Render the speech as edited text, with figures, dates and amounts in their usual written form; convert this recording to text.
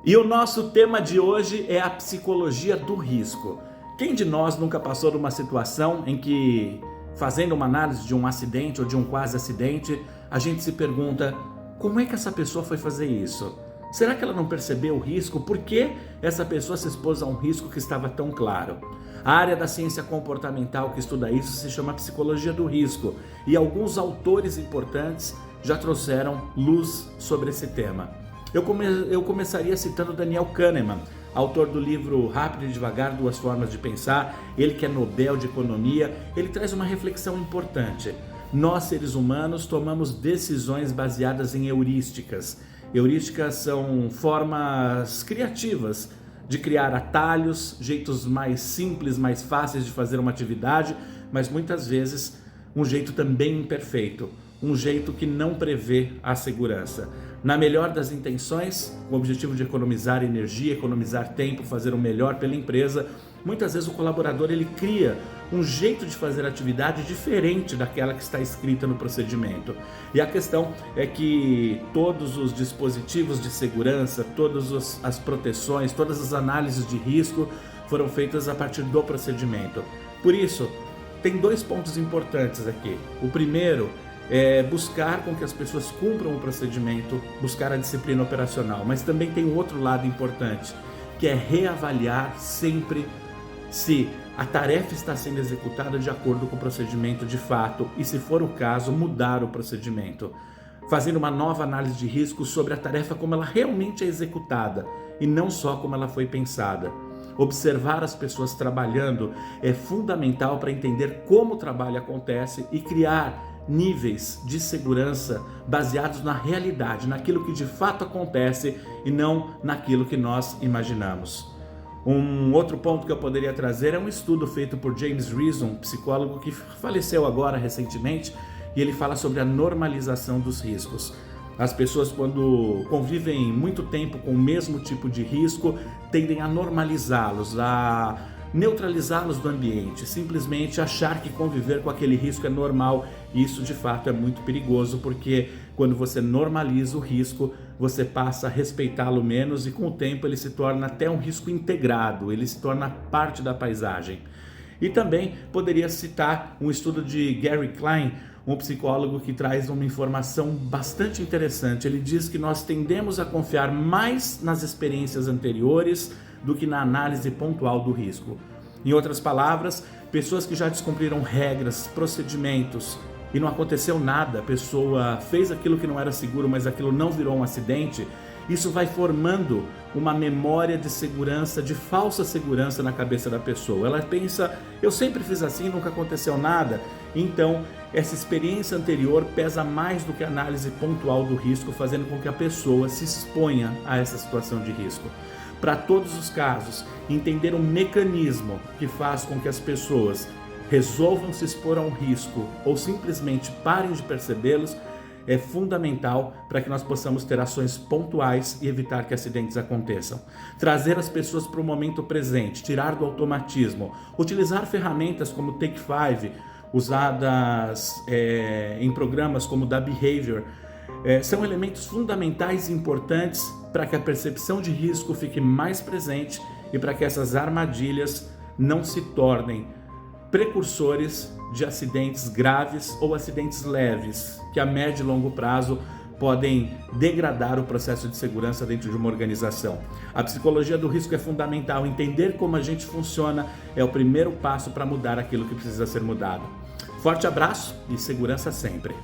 E o nosso tema de hoje é a psicologia do risco. Quem de nós nunca passou por uma situação em que, fazendo uma análise de um acidente ou de um quase acidente, a gente se pergunta: como é que essa pessoa foi fazer isso? Será que ela não percebeu o risco? Por que essa pessoa se expôs a um risco que estava tão claro? A área da ciência comportamental que estuda isso se chama psicologia do risco, e alguns autores importantes já trouxeram luz sobre esse tema. Eu começaria citando Daniel Kahneman, autor do livro Rápido e Devagar, Duas Formas de Pensar, ele que é Nobel de Economia. Ele traz uma reflexão importante. Nós, seres humanos, tomamos decisões baseadas em heurísticas. Heurísticas são formas criativas de criar atalhos, jeitos mais simples, mais fáceis de fazer uma atividade, mas muitas vezes um jeito também imperfeito, um jeito que não prevê a segurança. Na melhor das intenções, com o objetivo de economizar energia, economizar tempo, fazer o melhor pela empresa, muitas vezes o colaborador ele cria um jeito de fazer a atividade diferente daquela que está escrita no procedimento. E a questão é que todos os dispositivos de segurança, todas as proteções, todas as análises de risco foram feitas a partir do procedimento. Por isso, tem dois pontos importantes aqui. O primeiro é buscar com que as pessoas cumpram o procedimento, buscar a disciplina operacional, mas também tem um outro lado importante, que é reavaliar sempre se a tarefa está sendo executada de acordo com o procedimento de fato e, se for o caso, mudar o procedimento, fazendo uma nova análise de risco sobre a tarefa como ela realmente é executada e não só como ela foi pensada. Observar as pessoas trabalhando é fundamental para entender como o trabalho acontece e criar níveis de segurança baseados na realidade, naquilo que de fato acontece e não naquilo que nós imaginamos. Um outro ponto que eu poderia trazer é um estudo feito por James Reason, psicólogo que faleceu agora recentemente, e ele fala sobre a normalização dos riscos. As pessoas, quando convivem muito tempo com o mesmo tipo de risco, tendem a normalizá-los, a neutralizá-los do ambiente, simplesmente achar que conviver com aquele risco é normal. E isso de fato é muito perigoso, porque quando você normaliza o risco, você passa a respeitá-lo menos e com o tempo ele se torna até um risco integrado, ele se torna parte da paisagem. E também poderia citar um estudo de Gary Klein, um psicólogo que traz uma informação bastante interessante. Ele diz que nós tendemos a confiar mais nas experiências anteriores do que na análise pontual do risco. Em outras palavras, pessoas que já descumpriram regras, procedimentos e não aconteceu nada, a pessoa fez aquilo que não era seguro, mas aquilo não virou um acidente, isso vai formando uma memória de segurança, de falsa segurança na cabeça da pessoa. Ela pensa: eu sempre fiz assim, nunca aconteceu nada. Então, essa experiência anterior pesa mais do que a análise pontual do risco, fazendo com que a pessoa se exponha a essa situação de risco. Para todos os casos, entender um mecanismo que faz com que as pessoas resolvam se expor a um risco ou simplesmente parem de percebê-los é fundamental para que nós possamos ter ações pontuais e evitar que acidentes aconteçam. Trazer as pessoas para o momento presente, tirar do automatismo, utilizar ferramentas como o Take 5, usadas em programas como o da Behavior, são elementos fundamentais e importantes para que a percepção de risco fique mais presente e para que essas armadilhas não se tornem precursores de acidentes graves ou acidentes leves, que a médio e longo prazo podem degradar o processo de segurança dentro de uma organização. A psicologia do risco é fundamental. Entender como a gente funciona é o primeiro passo para mudar aquilo que precisa ser mudado. Forte abraço e segurança sempre!